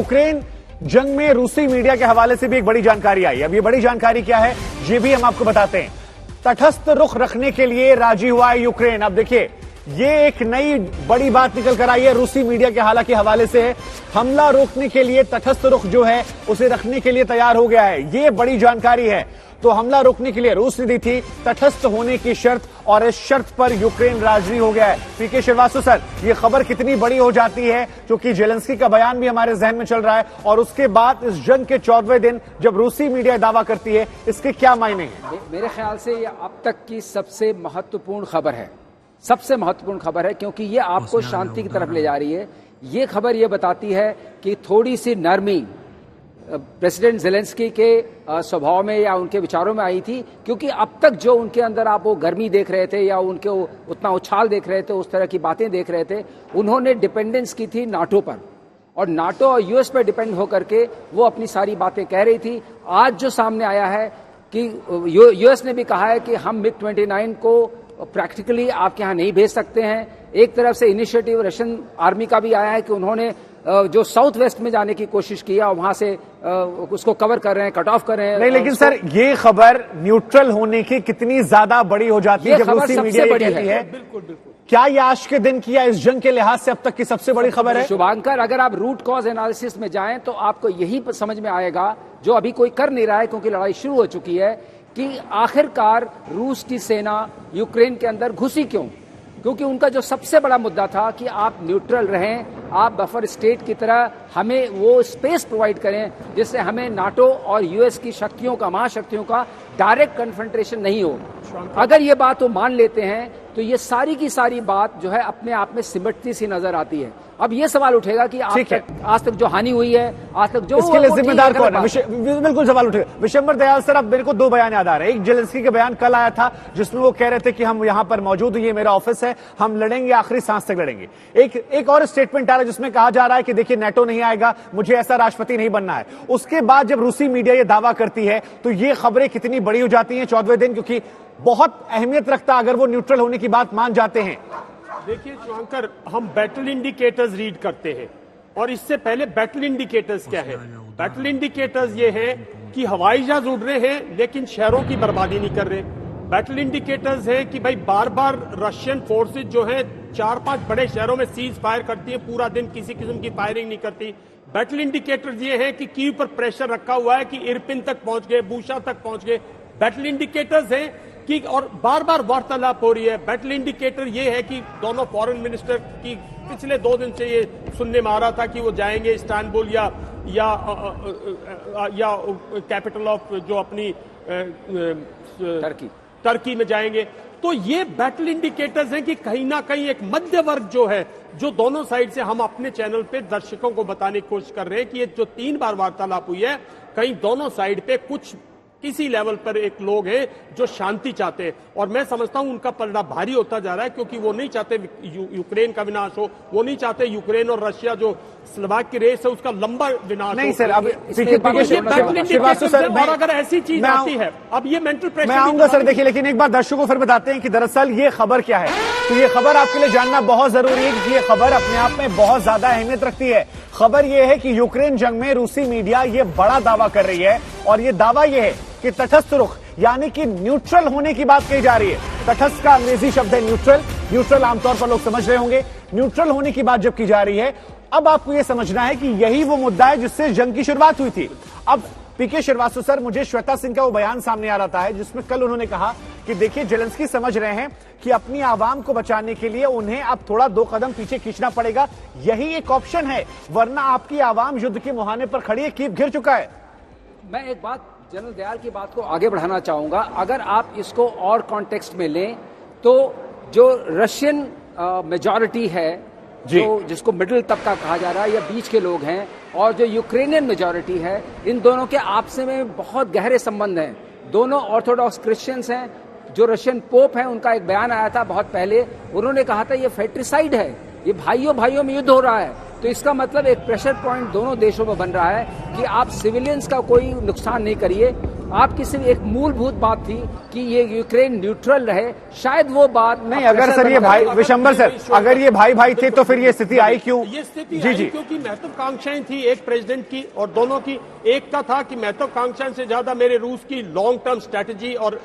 Ukraine जंग में रूसी मीडिया के हवाले से भी एक बड़ी जानकारी आई। अब ये बड़ी जानकारी क्या है ये भी हम आपको बताते हैं। तटस्थ रुख रखने के लिए राजी हुआ है यूक्रेन। अब देखिए ये एक नई बड़ी बात निकल कर आई है रूसी मीडिया के हालांकि हवाले से है। हमला रोकने के लिए तटस्थ रुख जो है उसे रखने के लिए तैयार हो गया है, ये बड़ी जानकारी है। तो हमला रोकने के लिए रूस ने दी थी तटस्थ होने की शर्त और इस शर्त पर यूक्रेन राजी हो गया है। पीके श्रीवास्तव सर, ये खबर कितनी बड़ी हो जाती है क्योंकि जेलेंस्की का बयान भी हमारे जहन में चल रहा है और उसके बाद इस जंग के 14वें दिन जब रूसी मीडिया दावा करती है, इसके क्या मायने हैं? मेरे ख्याल से ये अब तक की सबसे महत्वपूर्ण खबर है, सबसे महत्वपूर्ण खबर है क्योंकि ये आपको शांति की तरफ ले जा रही है। ये खबर ये बताती है कि थोड़ी सी नरमी प्रेसिडेंट जेलेंस्की के स्वभाव में या उनके विचारों में आई थी, क्योंकि अब तक जो उनके अंदर आप वो गर्मी देख रहे थे या उनके उतना उछाल देख रहे थे, उस तरह की बातें देख रहे थे, उन्होंने डिपेंडेंस की थी नाटो पर और नाटो और यूएस पर डिपेंड होकर के वो अपनी सारी बातें कह रही थी। आज जो सामने आया है कि यूएस ने भी कहा है कि हम MiG-29 को प्रैक्टिकली आपके यहां नहीं भेज सकते हैं। एक तरफ से इनिशिएटिव रशियन आर्मी का भी आया है कि उन्होंने जो साउथ वेस्ट में जाने की कोशिश की और वहां से उसको कवर कर रहे हैं, कट ऑफ कर रहे हैं। नहीं, लेकिन सर ये खबर न्यूट्रल होने की कितनी ज्यादा बड़ी हो जाती है जब रूसी मीडिया ये कहती है। बिल्कुल बिल्कुल। क्या ये आज के दिन की या इस जंग के लिहाज से अब तक की सबसे बड़ी खबर है? शुभांकर, अगर आप रूट कॉज एनालिसिस में जाएं तो आपको यही समझ में आएगा, जो अभी कोई कर नहीं रहा है क्योंकि लड़ाई शुरू हो चुकी है, कि आखिरकार रूस की सेना यूक्रेन के अंदर घुसी क्यों। क्योंकि उनका जो सबसे बड़ा मुद्दा था कि आप न्यूट्रल रहें, आप बफर स्टेट की तरह हमें वो स्पेस प्रोवाइड करें जिससे हमें नाटो और यूएस की शक्तियों का, महाशक्तियों का डायरेक्ट कन्फ्रंटेशन नहीं हो। अगर ये बात वो मान लेते हैं तो ये सारी की सारी बात जो है अपने आप में सिमटती सी नजर आती है। अब ये सवाल उठेगा कि आज तक जो हानि हुई है, आज तक जो इसके लिए जिम्मेदार कौन है? बिल्कुल सवाल उठेगा। विशंबर दयाल सर, अब मेरे को दो बयान याद आ रहे हैं। एक जेलेंस्की का बयान कल आया था जिसमें वो कह रहे थे कि हम यहां पर मौजूद, ये मेरा ऑफिस है, हम लड़ेंगे, आखिरी सांस तक लड़ेंगे। एक और स्टेटमेंट आ रहा है जिसमें कहा जा रहा है कि देखिए नेटो नहीं आएगा, मुझे ऐसा राष्ट्रपति नहीं बनना है। उसके बाद जब रूसी मीडिया ये दावा करती है तो ये खबरें कितनी बड़ी हो जाती हैं 14वें दिन, क्योंकि बहुत अहमियत रखता अगर वो न्यूट्रल होने की बात मान जाते हैं। देखिए शुभंकर, हम बैटल इंडिकेटर्स रीड करते हैं और इससे पहले बैटल इंडिकेटर्स क्या है? बैटल इंडिकेटर्स ये हैं कि हवाई जहाज उड़ रहे हैं लेकिन शहरों की बर्बादी नहीं कर रहे। बैटल इंडिकेटर्स है कि भाई बार बार रशियन फोर्सेज जो है 4-5 बड़े शहरों में सीज फायर करती है, पूरा दिन किसी किस्म की फायरिंग नहीं करती। बैटल इंडिकेटर्स ये है कि कीव पर प्रेशर रखा हुआ है कि इरपिन तक पहुंच गए, बूशा तक पहुंच गए। बैटल इंडिकेटर्स है कि और बार बार वार्तालाप हो रही है। बैटल इंडिकेटर ये है कि दोनों फॉरेन मिनिस्टर की पिछले 2 दिन से ये सुनने में आ रहा था कि वो जाएंगे इस्तांबुल या कैपिटल ऑफ जो अपनी टर्की में जाएंगे। तो ये बैटल इंडिकेटर्स हैं कि कहीं ना कहीं एक मध्य वर्ग जो है, जो दोनों साइड से हम अपने चैनल पे दर्शकों को बताने की कोशिश कर रहे हैं कि ये जो 3 बार वार्तालाप हुई है, कहीं दोनों साइड पे कुछ किसी लेवल पर एक लोग हैं जो शांति चाहते हैं और मैं समझता हूं उनका पलड़ा भारी होता जा रहा है क्योंकि वो नहीं चाहते यूक्रेन का विनाश हो, वो नहीं चाहते यूक्रेन और रशिया जो स्लोवाक की रेस है उसका लंबा विनाश नहीं हो। सर, अब और अगर ऐसी चीज आती है, अब ये मेंटल प्रेशर मैं आऊंगा सर। देखिए, लेकिन एक बार दर्शकों को फिर बताते हैं कि दरअसल ये खबर क्या है। तो ये खबर आपके लिए जानना बहुत जरूरी है क्योंकि ये खबर अपने आप में बहुत ज्यादा अहमियत रखती है। खबर ये है कि यूक्रेन जंग में रूसी मीडिया ये बड़ा दावा कर रही है और ये दावा ये है कि तटस्थ रुख यानी कि न्यूट्रल होने की बात कही जा रही है। तटस्थ का अंग्रेजी शब्द है न्यूट्रल। न्यूट्रल आमतौर पर लोग समझ रहे होंगे। न्यूट्रल होने की बात जब की जा रही है, अब आपको यह समझना है कि यही वो मुद्दा है जिससे जंग की शुरुआत हुई थी। अब पीके श्रीवास्तव सर, मुझे श्वेता सिंह का वो बयान सामने आ रहा है जिसमें कल उन्होंने कहा कि देखिए जेलेंस्की समझ रहे हैं कि अपनी आवाम को बचाने के लिए उन्हें अब थोड़ा 2 कदम पीछे खींचना पड़ेगा, यही एक ऑप्शन है, वरना आपकी आवाम युद्ध के मुहाने पर खड़ी है, कीव घिर चुका है। मैं एक बात जनरल दयाल की बात को आगे बढ़ाना चाहूंगा। अगर आप इसको और कॉन्टेक्स्ट में लें तो जो रशियन मेजॉरिटी है, जो जिसको मिडिल तबका कहा जा रहा है या बीच के लोग हैं, और जो यूक्रेनियन मेजॉरिटी है, इन दोनों के आपस में बहुत गहरे संबंध हैं। दोनों ऑर्थोडॉक्स क्रिश्चियंस हैं। जो रशियन पोप हैं, उनका एक बयान आया था बहुत पहले, उन्होंने कहा था ये फेट्रिसाइड है, ये भाइयों भाइयों में युद्ध हो रहा है। तो इसका मतलब एक प्रेशर पॉइंट दोनों देशों में बन रहा है कि आप सिविलियंस का कोई नुकसान नहीं करिए। आपकी सिर्फ एक मूलभूत बात थी कि ये यूक्रेन न्यूट्रल रहे, शायद वो बात नहीं। अगर सर ये भाई विशंबर सर, अगर ये भाई भाई थे तो फिर ये स्थिति आई क्यों? ये स्थिति जी आई जी, क्योंकि महत्वाकांक्षाएं थी एक प्रेसिडेंट की और दोनों की। एक का था कि महत्वाकांक्षाएं से ज्यादा मेरे रूस की लॉन्ग टर्म स्ट्रेटजी और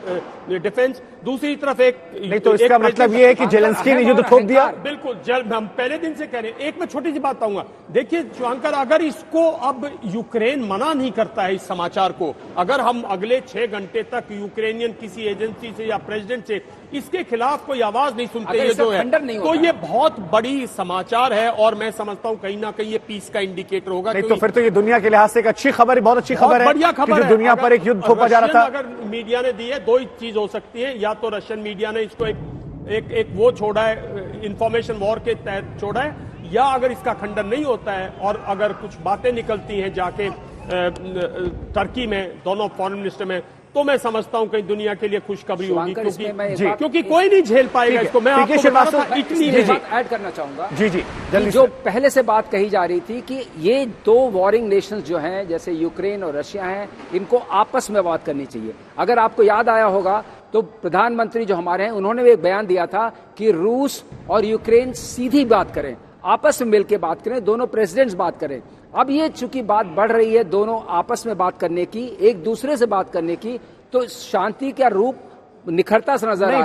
डिफेंस, दूसरी तरफ एक नहीं तो इसका मतलब ये है कि जेलेंस्की ने युद्ध थोप दिया। बिल्कुल, हम पहले दिन से कह रहे हैं। एक मैं छोटी सी बात बताऊंगा, देखिए शुभंकर, अगर इसको अब यूक्रेन मना नहीं करता है इस समाचार को, अगर हम अगले 6 घंटे तक यूक्रेनियन किसी एजेंसी से या प्रेसिडेंट से इसके खिलाफ कोई आवाज नहीं सुनते, ये जो है, तो ये बहुत बड़ी समाचार है और मैं समझता हूं कहीं ना कहीं ये पीस का इंडिकेटर होगा। नहीं तो फिर तो ये दुनिया के लिहाज से एक अच्छी खबर है, बहुत अच्छी खबर है, बढ़िया खबर है दुनिया पर एक युद्ध थोपा जा रहा था। अगर मीडिया ने दी है, दो ही चीज हो सकती है, या तो रशियन मीडिया ने इसको एक वो छोड़ा है, इंफॉर्मेशन वॉर के तहत छोड़ा है, या अगर इसका खंडन नहीं होता है और अगर कुछ बातें निकलती हैं जाके टर्की में दोनों फॉरेन मिनिस्टर में, तो मैं समझता हूं कहीं दुनिया के लिए खुशखबरी होगी, क्योंकि कोई नहीं झेल पाएगा इसको। मैं आपको बता रहा था, इटली में ऐड करना चाहूंगा जी जी जल्दी। जो पहले से बात कही जा रही थी कि ये दो वॉरिंग नेशंस जो हैं, जैसे यूक्रेन और रशिया हैं, इनको आपस में बात करनी चाहिए। अगर आपको याद आया होगा तो प्रधानमंत्री जो हमारे हैं, उन्होंने भी एक बयान दिया था कि रूस और यूक्रेन सीधी बात करें, आपस में मिलकर बात करें, दोनों प्रेसिडेंट्स बात करें। अब ये चूंकि बात बढ़ रही है दोनों आपस में बात करने की, एक दूसरे से बात करने की, तो शांति का रूप निखरता से नजर आ रहा है।